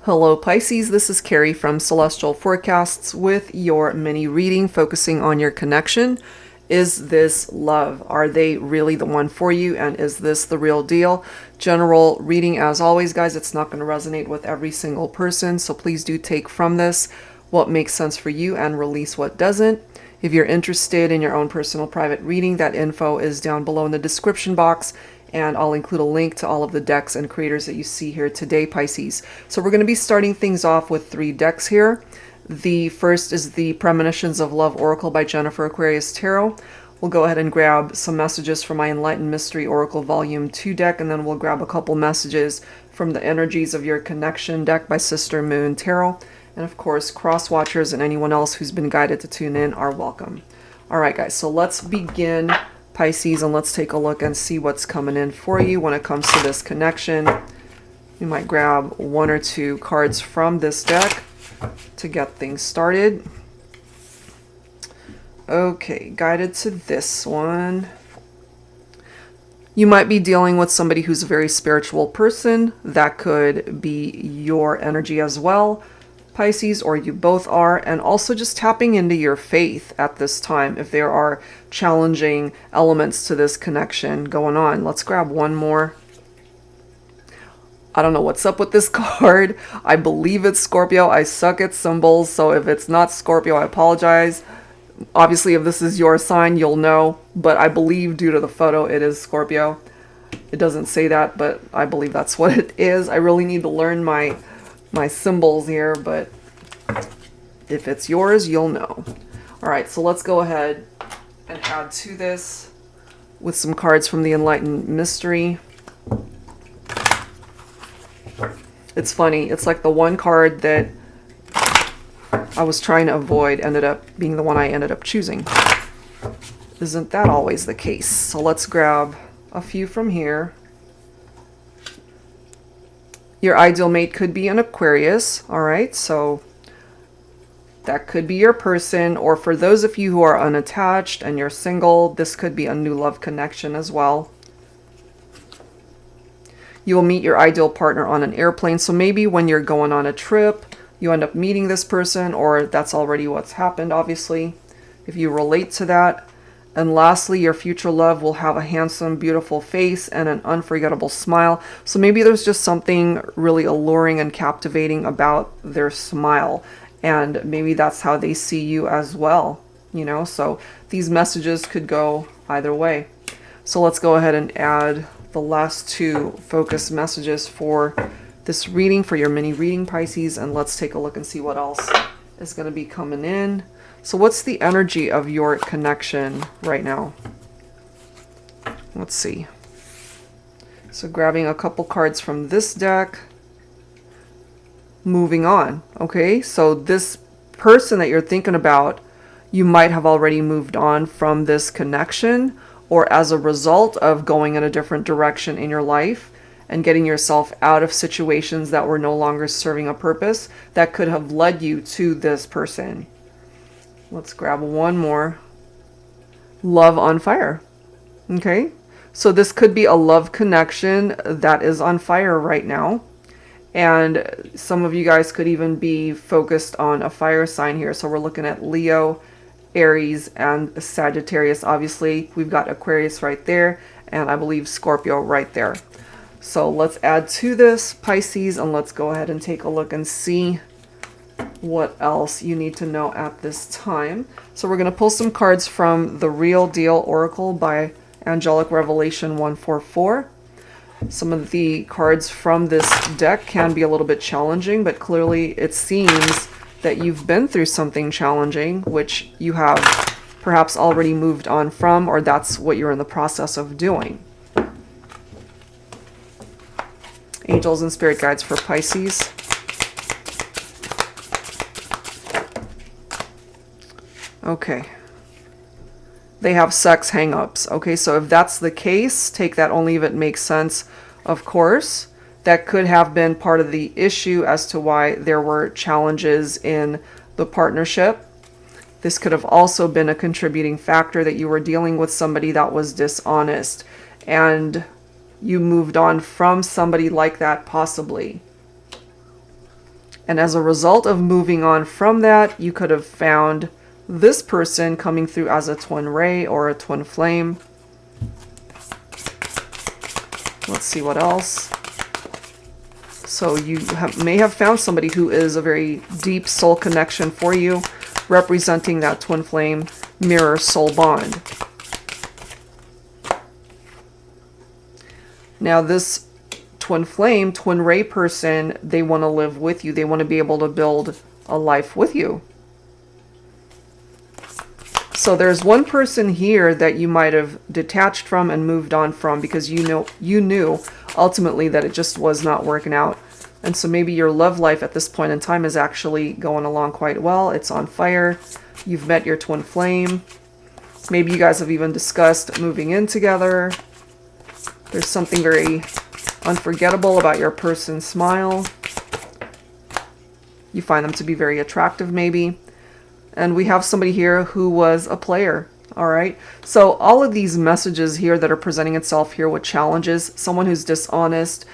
Hello Pisces, this is Carrie from Celestial Forecasts with your mini reading focusing on your connection. Is this love? Are they really the one for you? And is this the real deal? General reading as always, guys. It's not going to resonate with every single person, so please do take from this what makes sense for you and release what doesn't. If you're interested in your own personal private reading, that info is down below in the description box, and I'll include a link to all of the decks and creators that you see here today, Pisces. So we're going to be starting things off with 3 decks here. The first is the Premonitions of Love Oracle by Jennifer Aquarius Tarot. We'll go ahead and grab some messages from my Enlightened Mystery Oracle Volume 2 deck, and then we'll grab a couple messages from the Energies of Your Connection deck by Sister Moon Tarot. And of course, cross watchers and anyone else who's been guided to tune in are welcome. All right, guys, so let's begin, Pisces, and let's take a look and see what's coming in for you when it comes to this connection. You might grab 1 or 2 cards from this deck to get things started. Okay, guided to this one. You might be dealing with somebody who's a very spiritual person. That could be your energy as well, Pisces, or you both are, and also just tapping into your faith at this time if there are challenging elements to this connection going on. Let's grab one more. I don't know what's up with this card. I believe it's Scorpio. I suck at symbols, so if it's not Scorpio, I apologize. Obviously, if this is your sign, you'll know, but I believe due to the photo, it is Scorpio. It doesn't say that, but I believe that's what it is. I really need to learn my symbols here, but if it's yours, you'll know. All right, so let's go ahead and add to this with some cards from the Enlightened Mystery. It's funny, it's like the one card that I was trying to avoid ended up being the one I ended up choosing. Isn't that always the case? So let's grab a few from here. Your ideal mate could be an Aquarius, all right? So that could be your person, or for those of you who are unattached and you're single, this could be a new love connection as well. You will meet your ideal partner on an airplane. So maybe when you're going on a trip, you end up meeting this person, or that's already what's happened, obviously, if you relate to that. And lastly, your future love will have a handsome, beautiful face and an unforgettable smile. So maybe there's just something really alluring and captivating about their smile. And maybe that's how they see you as well, you know? So these messages could go either way. So let's go ahead and add the last 2 focus messages for this reading, for your mini reading, Pisces, and let's take a look and see what else is going to be coming in. So what's the energy of your connection right now? Let's see. So grabbing a couple cards from this deck. Moving on. Okay, so this person that you're thinking about, you might have already moved on from this connection, or as a result of going in a different direction in your life and getting yourself out of situations that were no longer serving a purpose that could have led you to this person. Let's grab one more. Love on fire. Okay, so this could be a love connection that is on fire right now. And some of you guys could even be focused on a fire sign here. So we're looking at Leo, Aries, and Sagittarius. Obviously, we've got Aquarius right there, and I believe Scorpio right there. So let's add to this, Pisces, and let's go ahead and take a look and see what else you need to know at this time. So we're going to pull some cards from the Real Deal Oracle by Angelic Revelation 144. Some of the cards from this deck can be a little bit challenging, but clearly it seems that you've been through something challenging, which you have perhaps already moved on from, or that's what you're in the process of doing. Angels and spirit guides for Pisces. Okay. They have sex hang-ups. Okay, so if that's the case, take that only if it makes sense, of course. That could have been part of the issue as to why there were challenges in the partnership. This could have also been a contributing factor that you were dealing with somebody that was dishonest, and you moved on from somebody like that, possibly. And as a result of moving on from that, you could have found this person coming through as a twin ray or a twin flame. Let's see what else. So you may have found somebody who is a very deep soul connection for you, representing that twin flame mirror soul bond. Now this twin flame, twin ray person, they want to live with you. They want to be able to build a life with you. So there's one person here that you might have detached from and moved on from because you knew ultimately that it just was not working out. And so maybe your love life at this point in time is actually going along quite well. It's on fire. You've met your twin flame. Maybe you guys have even discussed moving in together. There's something very unforgettable about your person's smile. You find them to be very attractive maybe. And we have somebody here who was a player. All right. So all of these messages here that are presenting itself here with challenges, someone who's dishonest,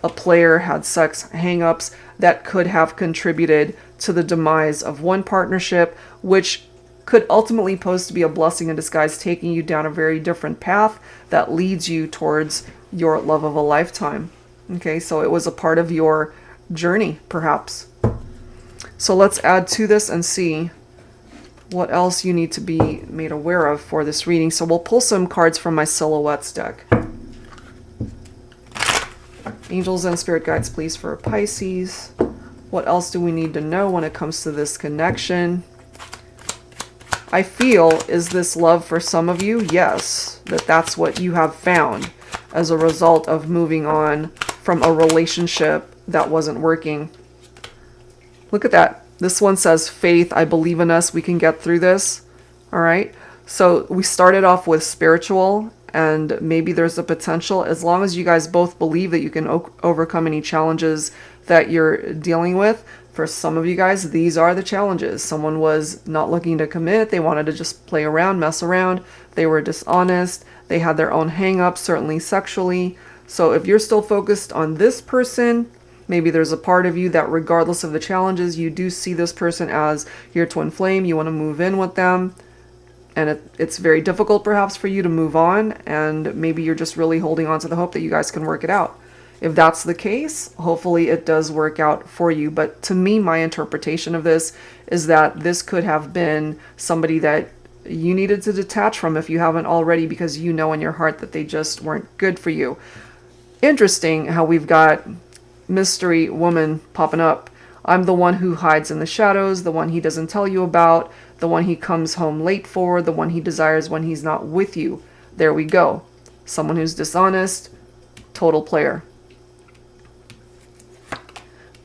a player, had sex hang-ups, that could have contributed to the demise of one partnership, which could ultimately pose to be a blessing in disguise, taking you down a very different path that leads you towards your love of a lifetime. Okay, so it was a part of your journey, perhaps. So let's add to this and see what else you need to be made aware of for this reading. So we'll pull some cards from my Silhouettes deck. Angels and spirit guides, please, for Pisces. What else do we need to know when it comes to this connection? I feel, is this love for some of you? Yes, that's what you have found as a result of moving on from a relationship that wasn't working. Look at that. This one says, faith, I believe in us, we can get through this. All right. So we started off with spiritual, and maybe there's a potential, as long as you guys both believe that you can overcome any challenges that you're dealing with. For some of you guys, these are the challenges. Someone was not looking to commit. They wanted to just play around, mess around. They were dishonest. They had their own hang-ups, certainly sexually. So if you're still focused on this person, maybe there's a part of you that regardless of the challenges, you do see this person as your twin flame. You want to move in with them. And it's very difficult perhaps for you to move on. And maybe you're just really holding on to the hope that you guys can work it out. If that's the case, hopefully it does work out for you. But to me, my interpretation of this is that this could have been somebody that you needed to detach from if you haven't already, because you know in your heart that they just weren't good for you. Interesting how we've got mystery woman popping up. I'm the one who hides in the shadows, the one he doesn't tell you about, the one he comes home late for, the one he desires when he's not with you. There we go. Someone who's dishonest, total player.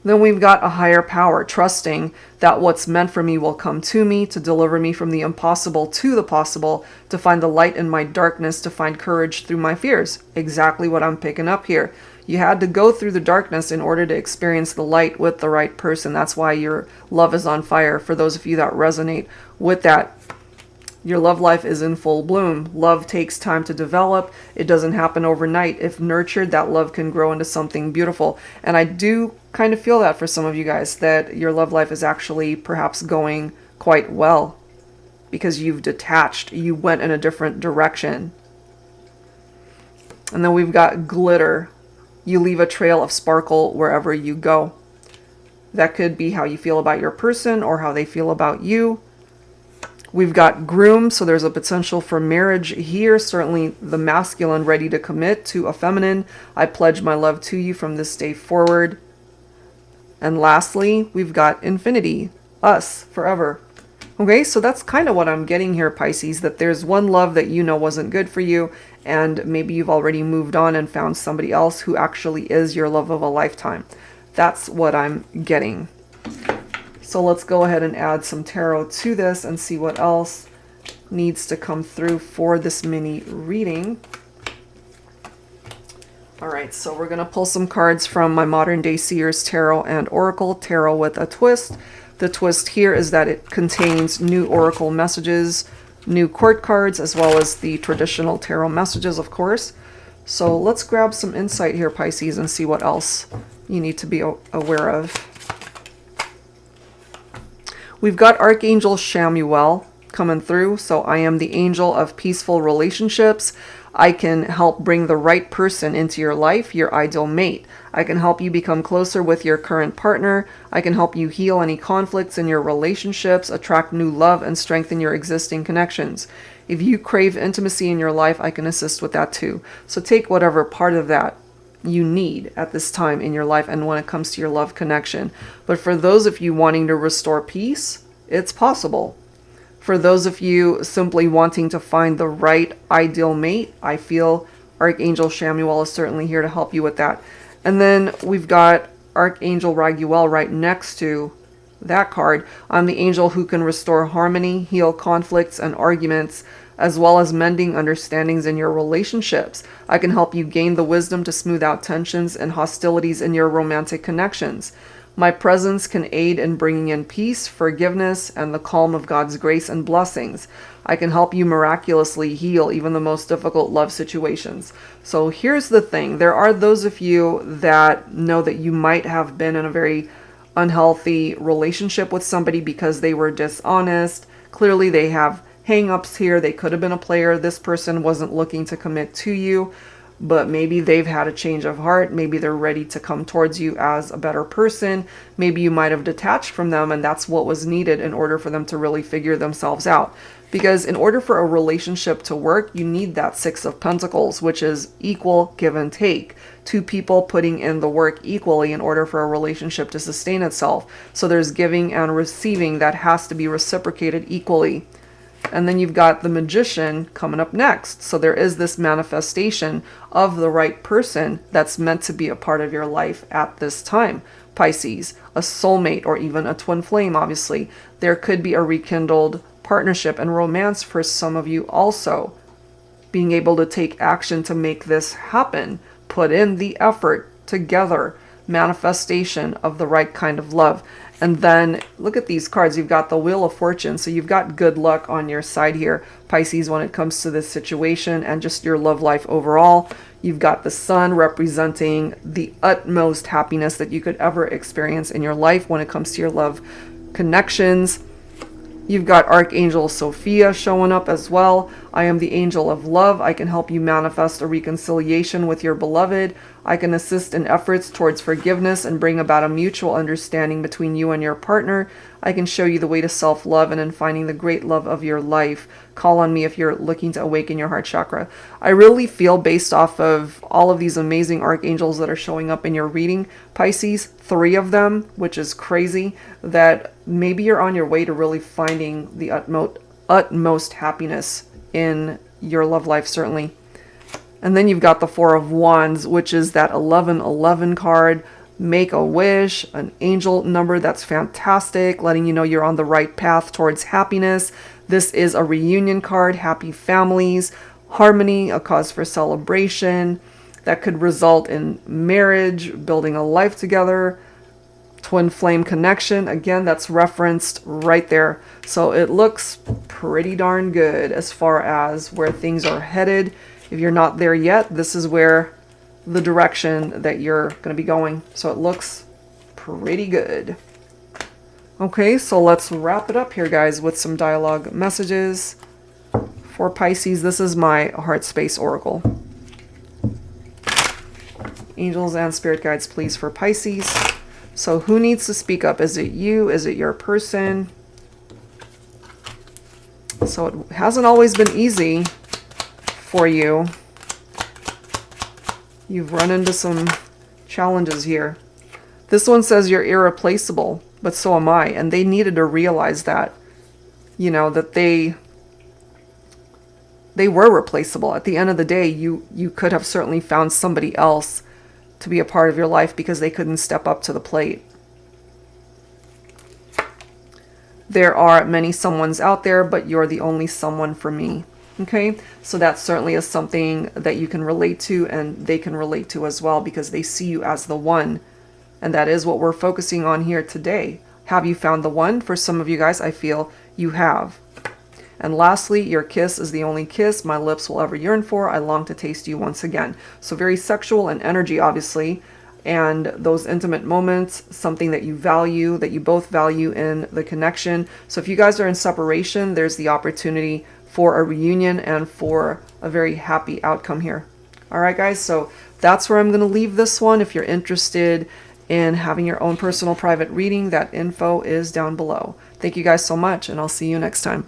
Then we've got a higher power, trusting that what's meant for me will come to me, to deliver me from the impossible to the possible, to find the light in my darkness, to find courage through my fears. Exactly what I'm picking up here. You had to go through the darkness in order to experience the light with the right person. That's why your love is on fire. For those of you that resonate with that, your love life is in full bloom. Love takes time to develop. It doesn't happen overnight. If nurtured, that love can grow into something beautiful. And I do kind of feel that for some of you guys, that your love life is actually perhaps going quite well because you've detached. You went in a different direction. And then we've got glitter. You leave a trail of sparkle wherever you go. That could be how you feel about your person or how they feel about you. We've got groom, so there's a potential for marriage here. Certainly the masculine ready to commit to a feminine. I pledge my love to you from this day forward. And lastly, we've got infinity, us, forever. Okay, so that's kind of what I'm getting here, Pisces, that there's one love that you know wasn't good for you, and maybe you've already moved on and found somebody else who actually is your love of a lifetime. That's what I'm getting. So let's go ahead and add some tarot to this and see what else needs to come through for this mini reading. All right, so we're going to pull some cards from my Modern Day Seers Tarot and Oracle, tarot with a twist. The twist here is that it contains new oracle messages, new court cards, as well as the traditional tarot messages, of course. So let's grab some insight here, Pisces, and see what else you need to be aware of. We've got Archangel Shamuel coming through. So I am the angel of peaceful relationships. I can help bring the right person into your life, your ideal mate. I can help you become closer with your current partner. I can help you heal any conflicts in your relationships, attract new love, and strengthen your existing connections. If you crave intimacy in your life, I can assist with that too. So take whatever part of that you need at this time in your life and when it comes to your love connection. But for those of you wanting to restore peace, it's possible. For those of you simply wanting to find the right ideal mate, I feel Archangel Shamuel is certainly here to help you with that. And then we've got Archangel Raguel right next to that card. I'm the angel who can restore harmony, heal conflicts and arguments, as well as mending understandings in your relationships. I can help you gain the wisdom to smooth out tensions and hostilities in your romantic connections. My presence can aid in bringing in peace, forgiveness, and the calm of God's grace and blessings. I can help you miraculously heal even the most difficult love situations. So here's the thing. There are those of you that know that you might have been in a very unhealthy relationship with somebody because they were dishonest. Clearly they have hang-ups here. They could have been a player. This person wasn't looking to commit to you, but maybe they've had a change of heart. Maybe they're ready to come towards you as a better person. Maybe you might have detached from them, and that's what was needed in order for them to really figure themselves out. Because in order for a relationship to work, you need that Six of Pentacles, which is equal give and take. Two people putting in the work equally in order for a relationship to sustain itself. So there's giving and receiving that has to be reciprocated equally. And then you've got the Magician coming up next. So there is this manifestation of the right person that's meant to be a part of your life at this time. Pisces, a soulmate, or even a twin flame, obviously. There could be a rekindled partnership and romance for some of you also. Being able to take action to make this happen. Put in the effort together. Manifestation of the right kind of love. And then look at these cards. You've got the Wheel of Fortune. So you've got good luck on your side here, Pisces, when it comes to this situation and just your love life overall. You've got the Sun representing the utmost happiness that you could ever experience in your life when it comes to your love connections. You've got Archangel Sophia showing up as well. I am the angel of love. I can help you manifest a reconciliation with your beloved. I can assist in efforts towards forgiveness and bring about a mutual understanding between you and your partner. I can show you the way to self-love and in finding the great love of your life. Call on me if you're looking to awaken your heart chakra. I really feel, based off of all of these amazing archangels that are showing up in your reading, Pisces, 3 of them, which is crazy, that maybe you're on your way to really finding the utmost happiness in your love life, certainly. And then you've got the 4 of Wands, which is that 1111 card. Make a wish, an angel number that's fantastic, letting you know you're on the right path towards happiness. This is a reunion card, happy families, harmony, a cause for celebration that could result in marriage, building a life together, twin flame connection. Again, that's referenced right there. So it looks pretty darn good as far as where things are headed. If you're not there yet, this is where the direction that you're going to be going. So it looks pretty good. Okay, so let's wrap it up here, guys, with some dialogue messages for Pisces. This is my HeartSpace Oracle. Angels and spirit guides, please, for Pisces. So who needs to speak up? Is it you? Is it your person? So it hasn't always been easy for you. You've run into some challenges here. This one says you're irreplaceable, but so am I. And they needed to realize that, you know, that they were replaceable. At the end of the day, you could have certainly found somebody else to be a part of your life because they couldn't step up to the plate. There are many someones out there, but you're the only someone for me. Okay, so that certainly is something that you can relate to, and they can relate to as well, because they see you as the one. And that is what we're focusing on here today. Have you found the one? For some of you guys, I feel you have. And lastly, your kiss is the only kiss my lips will ever yearn for. I long to taste you once again. So very sexual in energy, obviously. and those intimate moments, something that you value, that you both value in the connection. So if you guys are in separation, there's the opportunity for a reunion and for a very happy outcome here. All right, guys, so that's where I'm going to leave this one. If you're interested in having your own personal private reading, that info is down below. Thank you guys so much, and I'll see you next time.